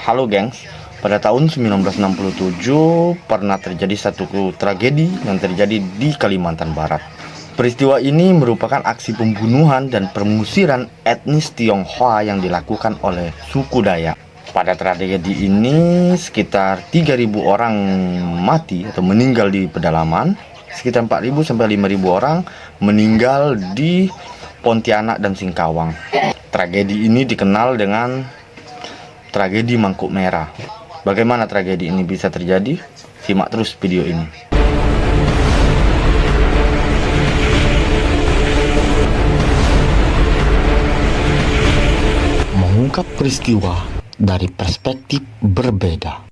Halo gengs, pada tahun 1967 pernah terjadi satu tragedi yang terjadi di Kalimantan Barat. Peristiwa ini merupakan aksi pembunuhan dan pengusiran etnis Tionghoa yang dilakukan oleh suku Dayak. Pada tragedi ini sekitar 3.000 orang mati atau meninggal di pedalaman, sekitar 4.000 sampai 5.000 orang meninggal di Pontianak dan Singkawang. Tragedi ini dikenal dengan tragedi Mangkuk Merah. Bagaimana tragedi ini bisa terjadi? Simak terus video ini. Mengungkap peristiwa dari perspektif berbeda.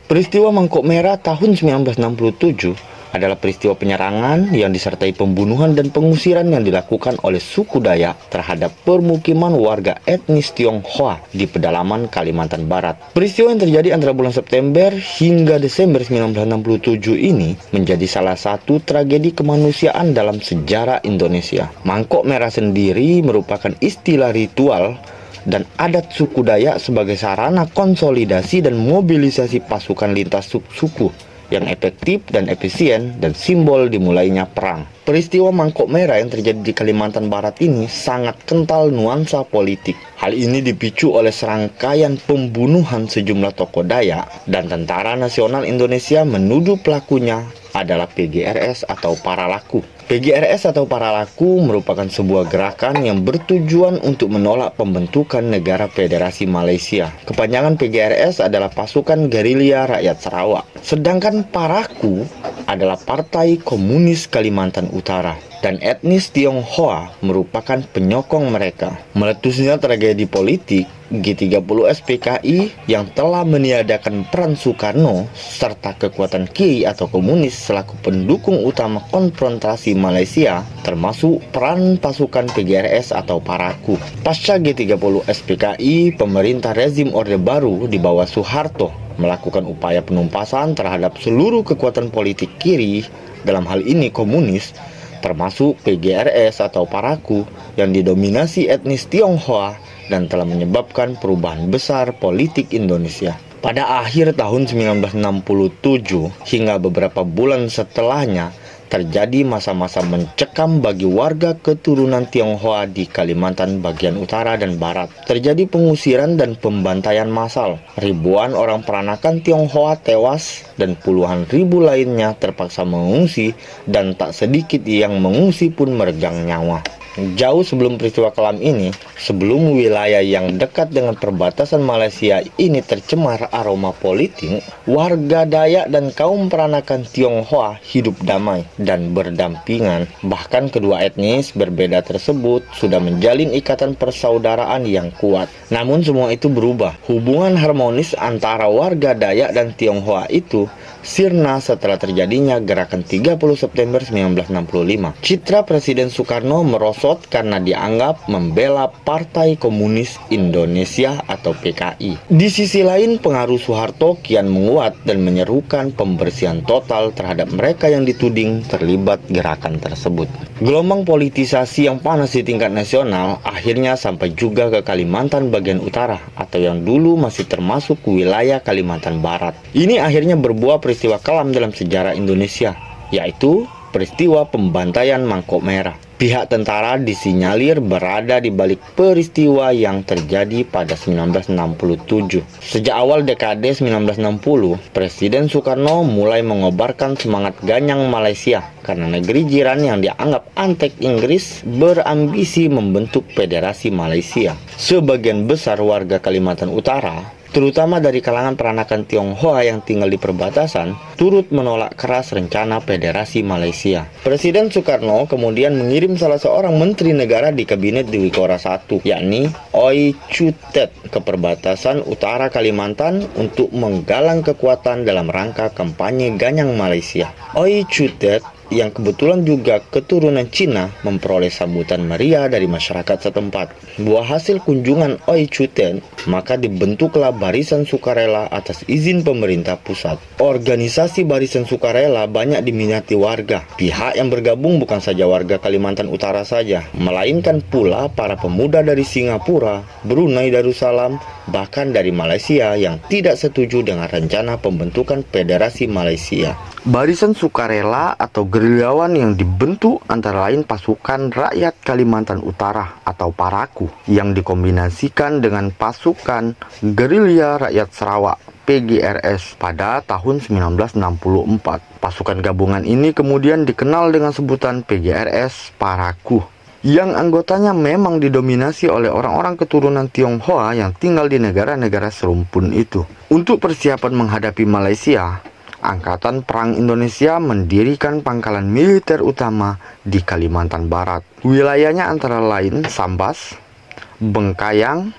Peristiwa Mangkuk Merah tahun 1967 adalah peristiwa penyerangan yang disertai pembunuhan dan pengusiran yang dilakukan oleh suku Dayak terhadap permukiman warga etnis Tionghoa di pedalaman Kalimantan Barat. Peristiwa yang terjadi antara bulan September hingga Desember 1967 ini menjadi salah satu tragedi kemanusiaan dalam sejarah Indonesia. Mangkuk Merah sendiri merupakan istilah ritual dan adat suku Dayak sebagai sarana konsolidasi dan mobilisasi pasukan lintas suku yang efektif dan efisien dan simbol dimulainya perang. Peristiwa Mangkuk Merah yang terjadi di Kalimantan Barat ini sangat kental nuansa politik. Hal ini dipicu oleh serangkaian pembunuhan sejumlah tokoh Dayak dan Tentara Nasional Indonesia menuduh pelakunya adalah PGRS atau para laku. PGRS atau para laku merupakan sebuah gerakan yang bertujuan untuk menolak pembentukan negara Federasi Malaysia. Kepanjangan PGRS adalah Pasukan Gerilya Rakyat Sarawak. Sedangkan Paraku adalah Partai Komunis Kalimantan Utara. Dan etnis Tionghoa merupakan penyokong mereka. Meletusnya tragedi politik, G30 SPKI yang telah meniadakan peran Soekarno serta kekuatan Kiai atau komunis selaku pendukung utama konfrontasi Malaysia, termasuk peran pasukan PGRS atau Paraku. Pasca G30 SPKI, pemerintah rezim Orde Baru di bawah Soeharto melakukan upaya penumpasan terhadap seluruh kekuatan politik kiri, dalam hal ini komunis, termasuk PGRS atau Paraku yang didominasi etnis Tionghoa dan telah menyebabkan perubahan besar politik Indonesia. Pada akhir tahun 1967 hingga beberapa bulan setelahnya terjadi masa-masa mencekam bagi warga keturunan Tionghoa di Kalimantan bagian utara dan barat. Terjadi pengusiran dan pembantaian massal. Ribuan orang peranakan Tionghoa tewas dan puluhan ribu lainnya terpaksa mengungsi dan tak sedikit yang mengungsi pun meregang nyawa. Jauh sebelum peristiwa kelam ini, sebelum wilayah yang dekat dengan perbatasan Malaysia ini tercemar aroma politik, warga Dayak dan kaum peranakan Tionghoa hidup damai dan berdampingan. Bahkan kedua etnis berbeda tersebut sudah menjalin ikatan persaudaraan yang kuat. Namun semua itu berubah. Hubungan harmonis antara warga Dayak dan Tionghoa itu sirna setelah terjadinya gerakan 30 September 1965. Citra Presiden Soekarno merosot karena dianggap membela Partai Komunis Indonesia atau PKI. Di sisi lain, pengaruh Soeharto kian menguat dan menyerukan pembersihan total terhadap mereka yang dituding terlibat gerakan tersebut. Gelombang politisasi yang panas di tingkat nasional akhirnya sampai juga ke Kalimantan bagian utara atau yang dulu masih termasuk wilayah Kalimantan Barat. Ini akhirnya berbuah peristiwa kelam dalam sejarah Indonesia, yaitu peristiwa pembantaian Mangkuk Merah. Pihak tentara disinyalir berada di balik peristiwa yang terjadi pada 1967. Sejak awal dekade 1960, Presiden Soekarno mulai mengobarkan semangat ganyang Malaysia karena negeri jiran yang dianggap antek Inggris berambisi membentuk Federasi Malaysia. Sebagian besar warga Kalimantan Utara, terutama dari kalangan peranakan Tionghoa yang tinggal di perbatasan, turut menolak keras rencana Federasi Malaysia. Presiden Soekarno kemudian mengirim salah seorang menteri negara di kabinet Dewi Kora I, yakni Oi Chu Tet, ke perbatasan utara Kalimantan untuk menggalang kekuatan dalam rangka kampanye ganyang Malaysia. Oi Chu Tet yang kebetulan juga keturunan Cina memperoleh sambutan meriah dari masyarakat setempat. Buah hasil kunjungan Oi Chuten, maka dibentuklah Barisan Sukarela atas izin pemerintah pusat. Organisasi Barisan Sukarela banyak diminati warga. Pihak yang bergabung bukan saja warga Kalimantan Utara saja, melainkan pula para pemuda dari Singapura, Brunei Darussalam, bahkan dari Malaysia yang tidak setuju dengan rencana pembentukan Federasi Malaysia. Barisan Sukarela atau gerilyawan yang dibentuk antara lain pasukan rakyat Kalimantan Utara atau PARAKU yang dikombinasikan dengan pasukan gerilya rakyat Sarawak PGRS pada tahun 1964. Pasukan gabungan ini kemudian dikenal dengan sebutan PGRS PARAKU, yang anggotanya memang didominasi oleh orang-orang keturunan Tionghoa yang tinggal di negara-negara serumpun itu. Untuk persiapan menghadapi Malaysia, Angkatan Perang Indonesia mendirikan pangkalan militer utama di Kalimantan Barat. Wilayahnya antara lain Sambas, Bengkayang,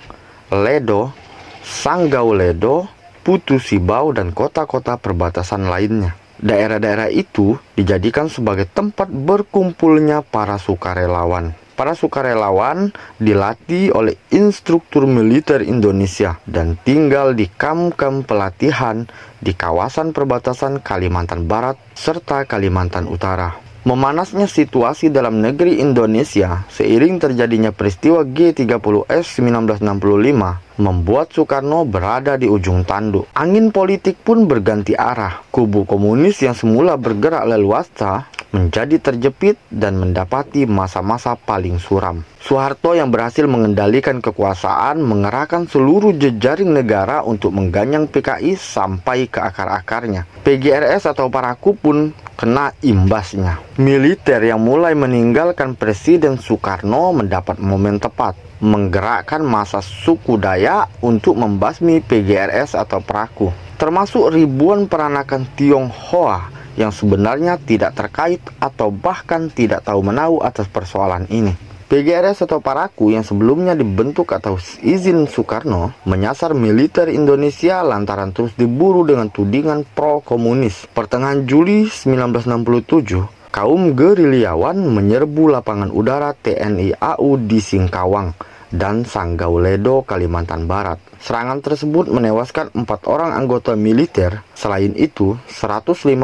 Ledo, Sanggau Ledo, Putu Sibau, dan kota-kota perbatasan lainnya. Daerah-daerah itu dijadikan sebagai tempat berkumpulnya para sukarelawan. Para sukarelawan dilatih oleh instruktur militer Indonesia dan tinggal di kamp-kamp pelatihan di kawasan perbatasan Kalimantan Barat serta Kalimantan Utara. Memanasnya situasi dalam negeri Indonesia seiring terjadinya peristiwa G30S 1965 membuat Soekarno berada di ujung tanduk. Angin politik pun berganti arah. Kubu komunis yang semula bergerak leluasa menjadi terjepit dan mendapati masa-masa paling suram. Soeharto yang berhasil mengendalikan kekuasaan mengerahkan seluruh jejaring negara untuk mengganyang PKI sampai ke akar-akarnya. PGRS atau PARAKU pun kena imbasnya. Militer yang mulai meninggalkan Presiden Soekarno mendapat momen tepat menggerakkan massa suku Dayak untuk membasmi PGRS atau PARAKU, termasuk ribuan peranakan Tionghoa yang sebenarnya tidak terkait atau bahkan tidak tahu menahu atas persoalan ini. PGRS atau PARAKU yang sebelumnya dibentuk atas izin Soekarno menyasar militer Indonesia lantaran terus diburu dengan tudingan pro-komunis. Pertengahan Juli 1967, kaum gerilyawan menyerbu lapangan udara TNI AU di Singkawang dan Sanggau Ledo, Kalimantan Barat. Serangan tersebut menewaskan 4 orang anggota militer. Selain itu, 154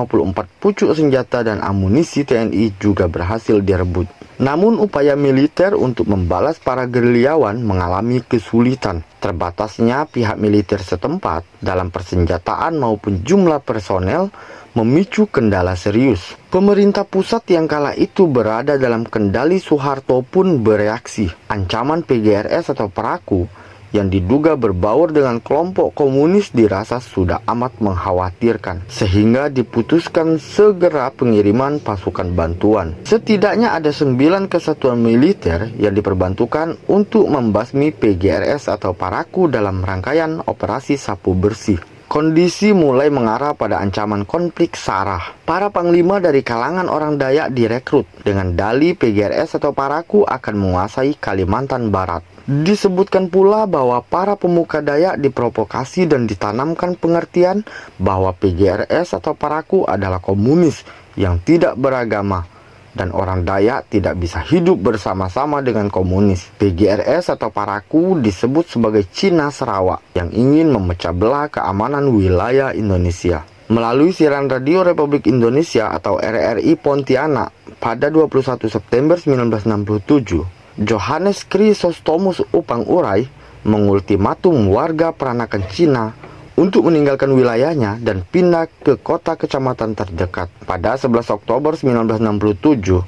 pucuk senjata dan amunisi TNI juga berhasil direbut. Namun upaya militer untuk membalas para gerilyawan mengalami kesulitan. Terbatasnya pihak militer setempat dalam persenjataan maupun jumlah personel memicu kendala serius. Pemerintah pusat yang kala itu berada dalam kendali Soeharto pun bereaksi. Ancaman PGRS atau PARAKU yang diduga berbaur dengan kelompok komunis dirasa sudah amat mengkhawatirkan, sehingga diputuskan segera pengiriman pasukan bantuan. Setidaknya ada 9 kesatuan militer yang diperbantukan untuk membasmi PGRS atau PARAKU dalam rangkaian operasi sapu bersih. Kondisi mulai mengarah pada ancaman konflik sarah. Para panglima dari kalangan orang Dayak direkrut dengan dalih PGRS atau PARAKU akan menguasai Kalimantan Barat. Disebutkan pula bahwa para pemuka Dayak diprovokasi dan ditanamkan pengertian bahwa PGRS atau PARAKU adalah komunis yang tidak beragama dan orang Dayak tidak bisa hidup bersama-sama dengan komunis. PGRS atau PARAKU disebut sebagai Cina Sarawak yang ingin memecah belah keamanan wilayah Indonesia. Melalui siaran radio Republik Indonesia atau RRI Pontianak pada 21 September 1967, Johannes Chrysostomus Upang Urai mengultimatum warga peranakan Cina untuk meninggalkan wilayahnya dan pindah ke kota kecamatan terdekat. Pada 11 Oktober 1967,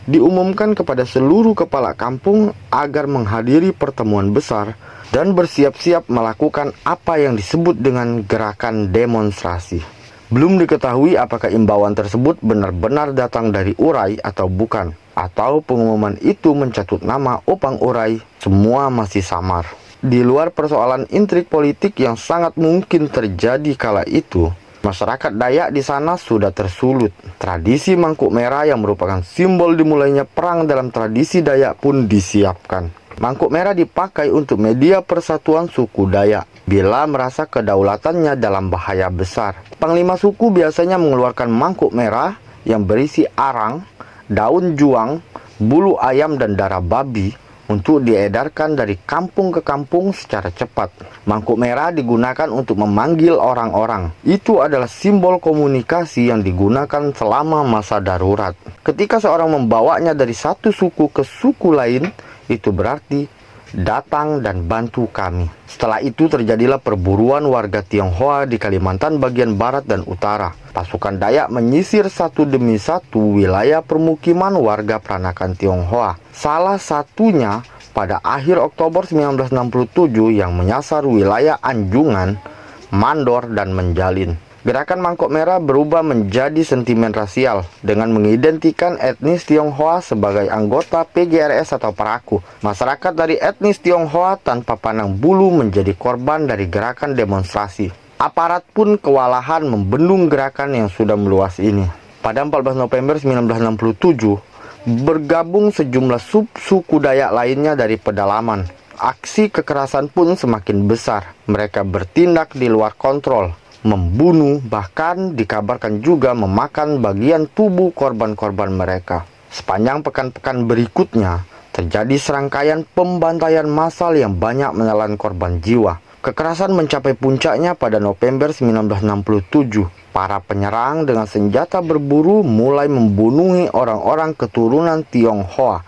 diumumkan kepada seluruh kepala kampung agar menghadiri pertemuan besar dan bersiap-siap melakukan apa yang disebut dengan gerakan demonstrasi. Belum diketahui apakah imbauan tersebut benar-benar datang dari Urai atau bukan, atau pengumuman itu mencatut nama Upang Urai. Semua masih samar. Di luar persoalan intrik politik yang sangat mungkin terjadi kala itu, masyarakat Dayak di sana sudah tersulut. Tradisi mangkuk merah yang merupakan simbol dimulainya perang dalam tradisi Dayak pun disiapkan. Mangkuk merah dipakai untuk media persatuan suku Dayak bila merasa kedaulatannya dalam bahaya besar. Panglima suku biasanya mengeluarkan mangkuk merah yang berisi arang, daun juang, bulu ayam dan darah babi untuk diedarkan dari kampung ke kampung secara cepat. Mangkuk merah digunakan untuk memanggil orang-orang. Itu adalah simbol komunikasi yang digunakan selama masa darurat. Ketika seorang membawanya dari satu suku ke suku lain, itu berarti datang dan bantu kami. Setelah itu terjadilah perburuan warga Tionghoa di Kalimantan bagian barat dan utara. Pasukan Dayak menyisir satu demi satu wilayah permukiman warga peranakan Tionghoa. Salah satunya pada akhir Oktober 1967 yang menyasar wilayah Anjungan, Mandor, dan Menjalin. Gerakan Mangkok Merah berubah menjadi sentimen rasial dengan mengidentikan etnis Tionghoa sebagai anggota PGRS atau Paraku. Masyarakat dari etnis Tionghoa tanpa pandang bulu menjadi korban dari gerakan demonstrasi. Aparat pun kewalahan membendung gerakan yang sudah meluas ini. Pada 14 November 1967, bergabung sejumlah suku Dayak lainnya dari pedalaman. Aksi kekerasan pun semakin besar. Mereka bertindak di luar kontrol, membunuh, bahkan dikabarkan juga memakan bagian tubuh korban-korban mereka. Sepanjang pekan-pekan berikutnya, terjadi serangkaian pembantaian massal yang banyak menelan korban jiwa. Kekerasan mencapai puncaknya pada November 1967. Para penyerang dengan senjata berburu mulai membunuhi orang-orang keturunan Tionghoa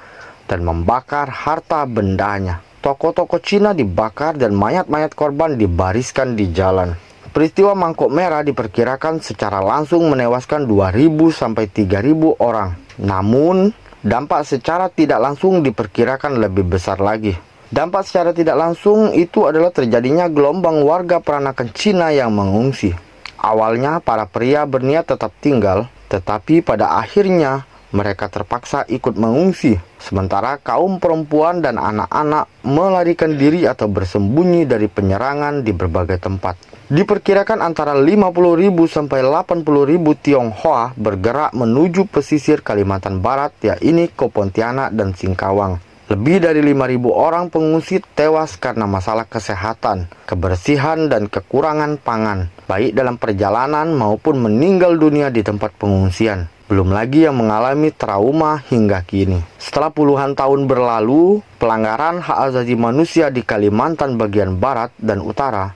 dan membakar harta bendanya. Toko-toko Cina dibakar dan mayat-mayat korban dibariskan di jalan. Peristiwa Mangkok Merah diperkirakan secara langsung menewaskan 2.000 sampai 3.000 orang. Namun, dampak secara tidak langsung diperkirakan lebih besar lagi. Dampak secara tidak langsung itu adalah terjadinya gelombang warga peranakan Cina yang mengungsi. Awalnya para pria berniat tetap tinggal, tetapi pada akhirnya mereka terpaksa ikut mengungsi. Sementara kaum perempuan dan anak-anak melarikan diri atau bersembunyi dari penyerangan di berbagai tempat. Diperkirakan antara 50.000 sampai 80.000 Tionghoa bergerak menuju pesisir Kalimantan Barat, yaitu ke Pontianak dan Singkawang. Lebih dari 5.000 orang pengungsi tewas karena masalah kesehatan, kebersihan, dan kekurangan pangan, baik dalam perjalanan maupun meninggal dunia di tempat pengungsian. Belum lagi yang mengalami trauma hingga kini. Setelah puluhan tahun berlalu, pelanggaran hak asasi manusia di Kalimantan bagian barat dan utara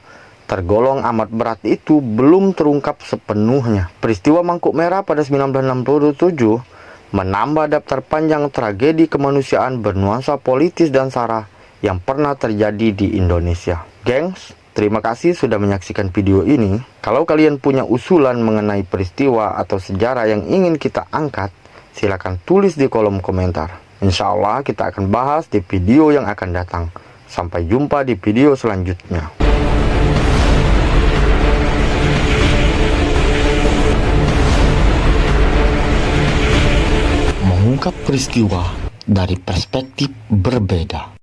tergolong amat berat itu belum terungkap sepenuhnya. Peristiwa Mangkok Merah pada 1967 menambah daftar panjang tragedi kemanusiaan bernuansa politis dan sara yang pernah terjadi di Indonesia. Gengs, terima kasih sudah menyaksikan video ini. Kalau kalian punya usulan mengenai peristiwa atau sejarah yang ingin kita angkat, silakan tulis di kolom komentar. Insya Allah kita akan bahas di video yang akan datang. Sampai jumpa di video selanjutnya. Mengungkap peristiwa dari perspektif berbeda.